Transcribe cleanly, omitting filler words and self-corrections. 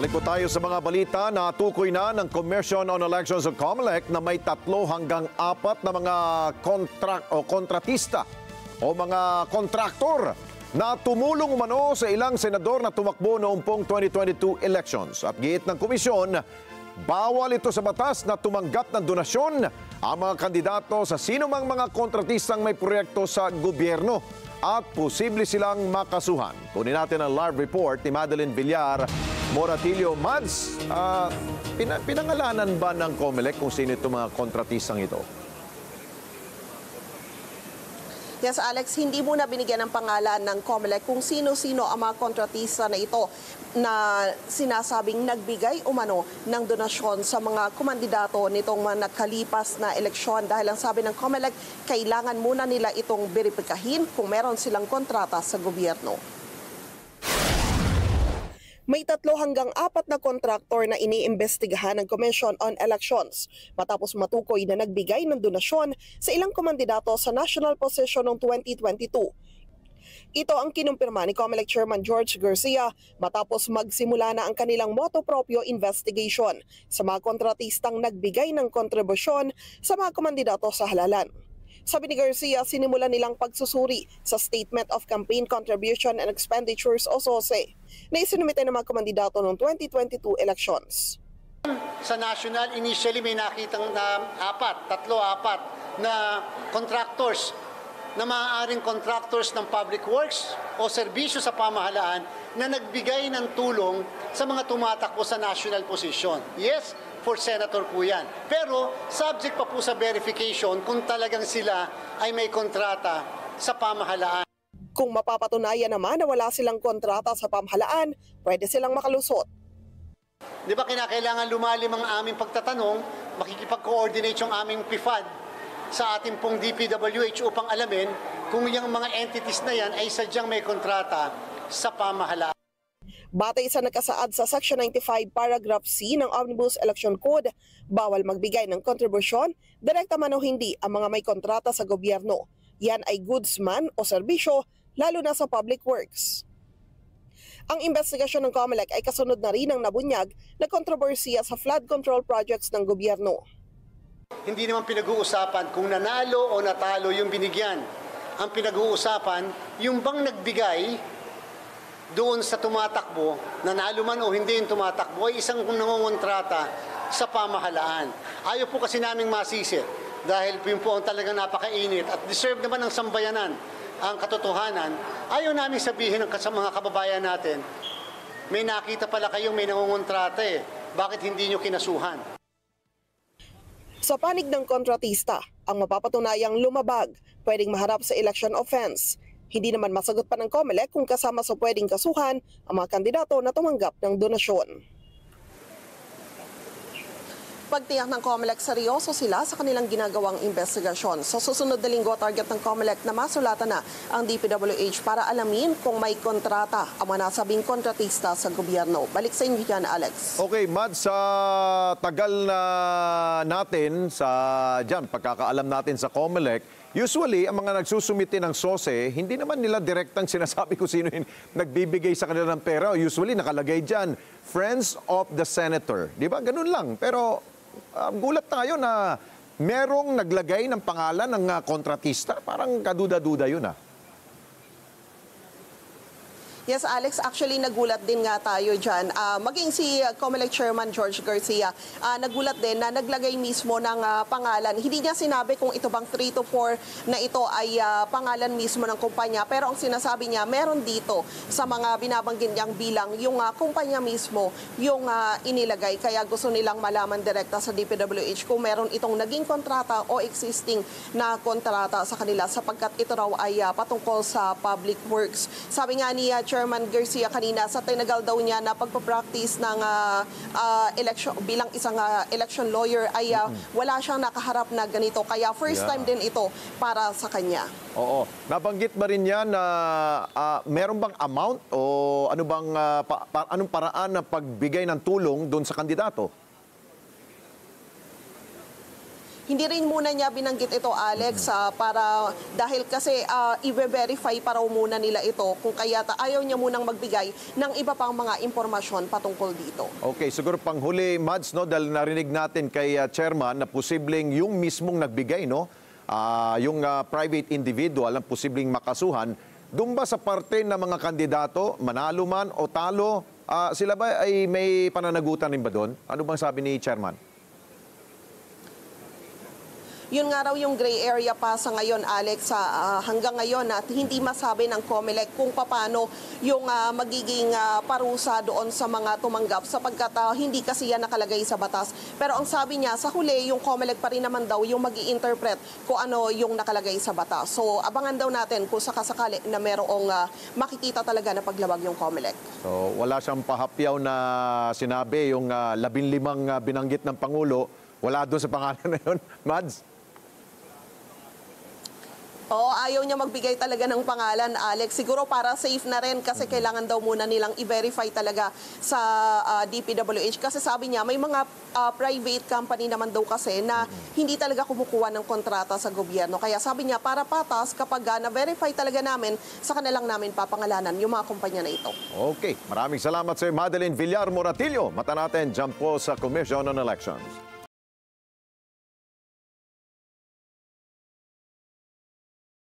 Balik po tayo sa mga balita na tukoy na ng Commission on Elections of COMELEC na may 3 hanggang 4 na mga kontratista o mga kontraktor na tumulong umano sa ilang senador na tumakbo noong pong 2022 elections. At giit ng komisyon, bawal ito sa batas na tumanggap ng donasyon ang mga kandidato sa sinumang mga kontratistang may proyekto sa gobyerno at posible silang makasuhan. Kunin natin ang live report ni Madeline Villar Moratillo. Mads, pinangalanan ba ng COMELEC kung sino itong mga kontratistang ito? Yes, Alex, hindi muna binigyan ng pangalan ng COMELEC kung sino-sino ang mga kontratista na ito na sinasabing nagbigay umano ng donasyon sa mga kumandidato nitong mga nakalipas na eleksyon. Dahil ang sabi ng COMELEC, kailangan muna nila itong beripikahin kung meron silang kontrata sa gobyerno. May 3 hanggang 4 na kontraktor na iniimbestigahan ng Commission on Elections matapos matukoy na nagbigay ng donasyon sa ilang kumandidato sa national position noong 2022. Ito ang kinumpirma ni COMELEC Chairman George Garcia matapos magsimula na ang kanilang motu proprio investigation sa mga kontratistang nagbigay ng kontribusyon sa mga kumandidato sa halalan. Sabi ni Garcia, sinimulan nilang pagsusuri sa Statement of Campaign Contribution and Expenditures o SOCE na isinumite ng mga kumandidato noong 2022 elections. Sa national, initially may nakitang na 3-4 na contractors na maaaring contractors ng public works o serbisyo sa pamahalaan na nagbigay ng tulong sa mga tumatakbo sa national position. Yes, for senator po yan. Pero subject pa po sa verification kung talagang sila ay may kontrata sa pamahalaan. Kung mapapatunayan naman na wala silang kontrata sa pamahalaan, pwede silang makalusot. Di ba kinakailangan lumalim ang aming pagtatanong, makikipag-coordinate yung aming PIFAD sa ating pong DPWH upang alamin kung yung mga entities na yan ay sadyang may kontrata sa pamahalaan. Batay sa nakasaad sa Section 95 Paragraph C ng Omnibus Election Code, bawal magbigay ng kontribusyon, direkta man o hindi ang mga may kontrata sa gobyerno. Yan ay goods man o serbisyo, lalo na sa public works. Ang investigasyon ng COMELEC ay kasunod na rin ng nabunyag na kontrobersiya sa flood control projects ng gobyerno. Hindi naman pinag-uusapan kung nanalo o natalo yung binigyan. Ang pinag-uusapan, yung bang nagbigay doon sa tumatakbo, nanalo man o hindi yung tumatakbo, ay isang nangongontrata sa pamahalaan. Ayaw po kasi naming masisit dahil yun po ang talagang napakainit at deserve naman ng sambayanan ang katotohanan. Ayaw namin sabihin sa mga kababayan natin, may nakita pala kayong may nangongontrata bakit hindi nyo kinasuhan? Sa panig ng kontratista, ang mapapatunayang lumabag, pwedeng maharap sa election offense. Hindi naman masagot pa ng COMELEC kung kasama sa pwedeng kasuhan ang mga kandidato na tumanggap ng donasyon. Pagtiyak ng COMELEC, seryoso sila sa kanilang ginagawang investigasyon. Sa susunod na linggo, target ng COMELEC na masulatan na ang DPWH para alamin kung may kontrata ang mga nasabing kontratista sa gobyerno. Balik sa inyo yan, Alex. Okay, Mad, sa tagal na natin sa pagkakaalam natin sa COMELEC, usually, ang mga nagsusumite ng SOCE, hindi naman nila direktang sinasabi kung sino yung nagbibigay sa kanila ng pera. Usually, nakalagay dyan, Friends of the Senator. Di ba? Ganun lang. Pero gulat tayo na merong naglagay ng pangalan ng kontratista. Parang kaduda-duda yun Yes, Alex, actually nagulat din nga tayo dyan. Maging si COMELEC Chairman George Garcia, nagulat din na naglagay mismo ng pangalan. Hindi niya sinabi kung ito bang 3 to 4 na ito ay pangalan mismo ng kumpanya. Pero ang sinasabi niya, meron dito sa mga binabanggit niyang bilang yung kumpanya mismo yung inilagay. Kaya gusto nilang malaman direkta sa DPWH kung meron itong naging kontrata o existing na kontrata sa kanila sapagkat ito raw ay patungkol sa public works. Sabi nga ni Chairman Garcia kanina, sa tinagal daw niya na pagpapractice ng election bilang isang election lawyer ay wala siyang nakaharap na ganito. Kaya first time din ito para sa kanya. Oo. Nabanggit ba rin yan na meron bang amount o ano bang anong paraan ng pagbigay ng tulong doon sa kandidato? Hindi rin muna niya binanggit ito, Alex, para dahil kasi i-verify para muna nila ito kung kaya ayaw niya munang magbigay ng iba pang mga impormasyon patungkol dito. Okay, siguro panghuli, Mads, no, dahil narinig natin kay Chairman na posibleng yung mismong nagbigay, no, yung private individual ang posibleng makasuhan. Doon ba sa parte ng mga kandidato, manalo man o talo, sila ba ay may pananagutan rin ba doon? Ano bang sabi ni Chairman? Yun nga raw yung gray area pa sa ngayon, Alex, hanggang ngayon at hindi masabi ng COMELEC kung paano yung magiging parusa doon sa mga tumanggap sapagkat hindi kasi yan nakalagay sa batas. Pero ang sabi niya, sa huli, yung COMELEC pa rin naman daw yung mag-i-interpret kung ano yung nakalagay sa batas. So abangan daw natin kung sakasakali na merong makikita talaga na paglabag yung COMELEC. So wala siyang pahapyaw na sinabi yung 15 binanggit ng Pangulo, wala doon sa pangalan na yun, Mads? Oo, ayaw niya magbigay talaga ng pangalan, Alex. Siguro para safe na rin kasi kailangan daw muna nilang i-verify talaga sa DPWH. Kasi sabi niya, may mga private company naman daw kasi na hindi talaga kumukuha ng kontrata sa gobyerno. Kaya sabi niya, para patas, kapag na-verify talaga namin, sa kanilang namin papangalanan yung mga kumpanya na ito. Okay, maraming salamat sa Madeline Villar Moratillo. Mata natin, jump po sa Commission on Elections.